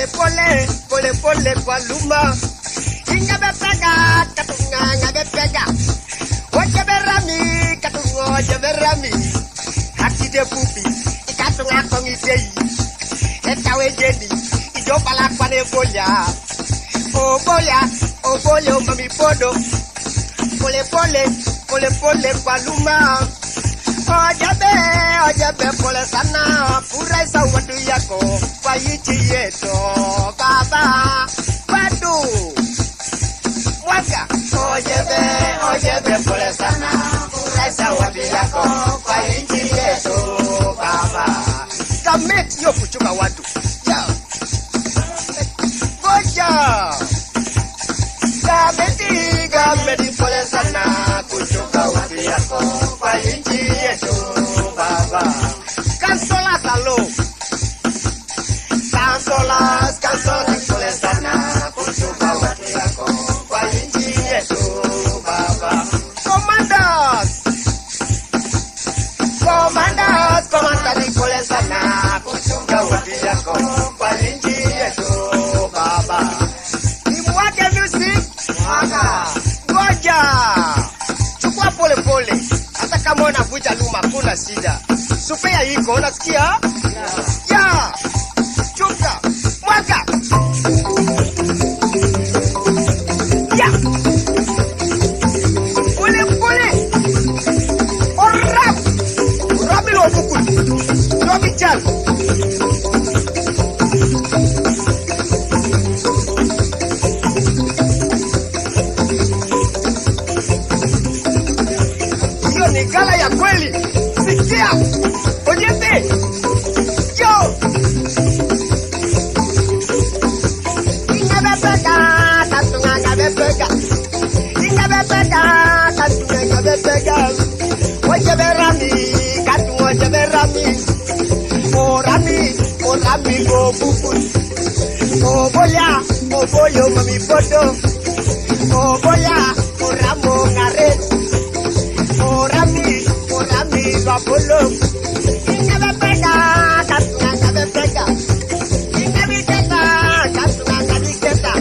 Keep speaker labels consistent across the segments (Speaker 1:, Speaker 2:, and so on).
Speaker 1: pole pole kwa luma. Inga bepega katunga nga bepega. Oje berami katunga oje berami. Hakide pupi ikatunga kongitei. Etawe jedi ijo pala kwa nevolia. Oh boya mami podo. Pole pole kwa luma. Ojabe pole sana. Pura isa watu yako kwa yichi yeto baba wadu mwaka. Ojabe pole sana. Pura isa watu yako kwa yichi yeto baba. Kameti yo kuchunga watu ya Boja Kameti pole sana. Kuchunga watu yako kwa yichi yeto baba. Cansola talo. Cansolas pole sana. Kuchunga watu yako kwa yichi yeto baba. Commanders pole sana. Kuchunga watu yako kwa yichi yeto baba. Imwage music. Ngoja. Chukua pole. Hata kama unavuja luma kuna shida. Supea iko unasikia? Ya. Chunga. Mwaka. Ya. Pole. Orap. Rabilo bukul. Robi chal. Hiyo ni gala ya kweli. Sikia. Onyete. Yo. Inga bepega katunga bepega. Inga bepega katunga bepega. Oje berami katunga oje berami. Orami go bukul. Oboyo mami foto. Oboya oramo ngaret. Orami babolo. Inga bepega katunga bepega. Inga bepega katunga bepega.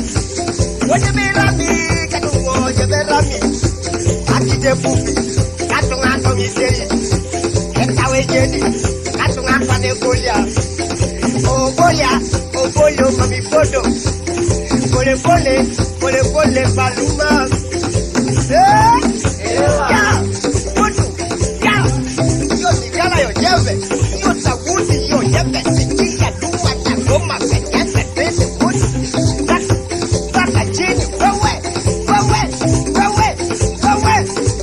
Speaker 1: Oje berami katunga oje berami. Akide pupi katunga kongitei. Etawe jedi katunga panegolia. Oboyo mami foto. Pole baluma. Ya. Foto. Ya. Yo sigala yo jeve. Yo saguti yo jeve. Sikia luma na goma penyete tete foto. Kaka chini wewe.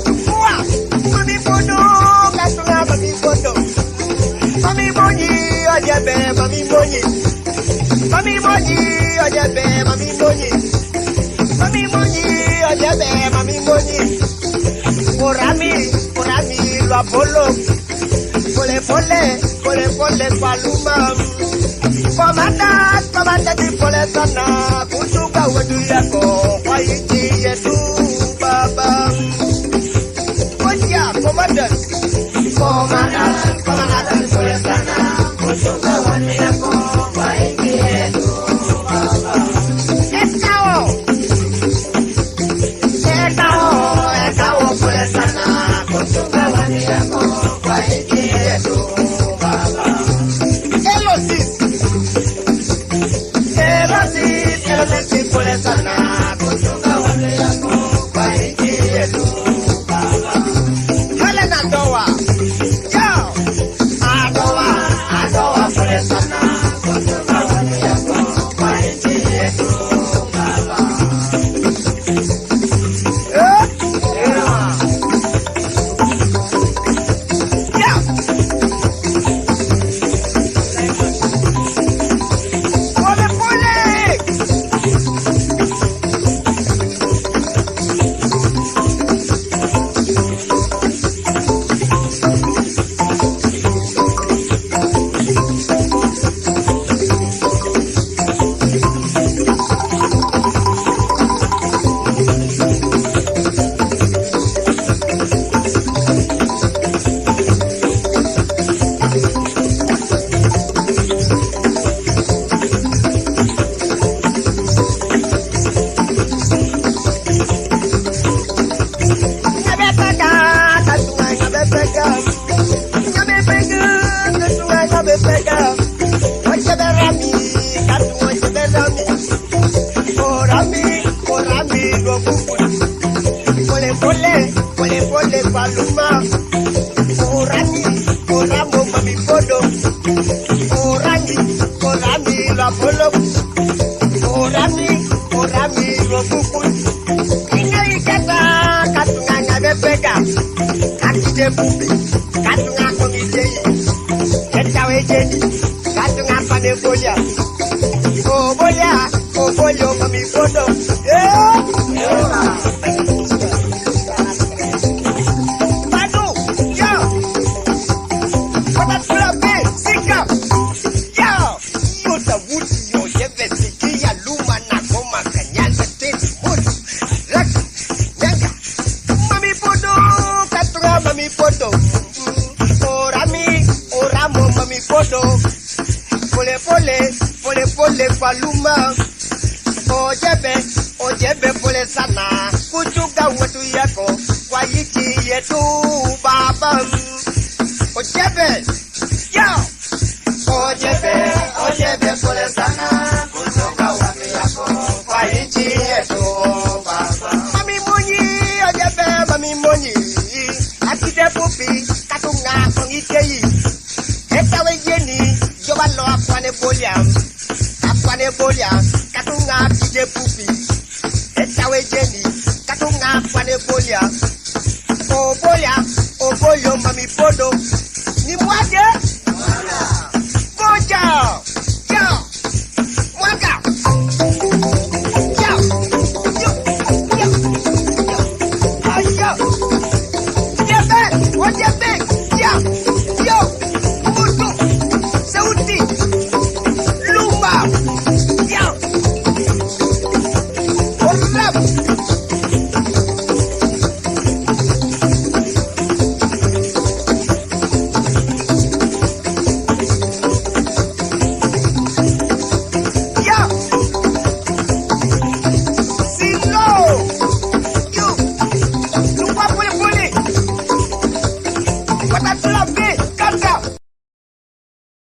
Speaker 1: Chukua. Mami foto. Katunga mami foto. Mami monyi ojebe mami monyi. Mami monyi ojebe mami monyi. Mami monyi ojebe mami monyi. Orami lo apolo. Pole paluma. Comandante pole sana. Kuchunga watu yako kwa yichi yetu baba. Oja comandante pole sana. Kuchunga watu yako kwa yichi yetu baba. Ekao pole sana. Kuchunga watu yako kwa yichi yetu baba. Elosis pole sana. Kuchunga watu yako kwa yichi yetu baba. Helena Doa. Yeah. pole paluma. Orani, oramo mami podo. Orami la polo. Orami robuku. Ina ikata katunga ngabe pega. Kakide bubi, katunga komite. Etawe jeni, katunga pane bolia. Oh bolia, mami podo. Pole paluma. Ojebe pole sana. Kuchuga wetu yako kwa yiki yetu baba. Ojebe pole sana. Kuchuga wetu yako kwa yiki yetu baba. Mami monyi. Akide pupi katunga kongitei. Etawe jeni jobalo akwane bolia. Katunga pide pupi. Etawe jeni katunga akwane bolia. Oh bolio mami podo. Ni mwaje? Moja. Mwanga. What that's love.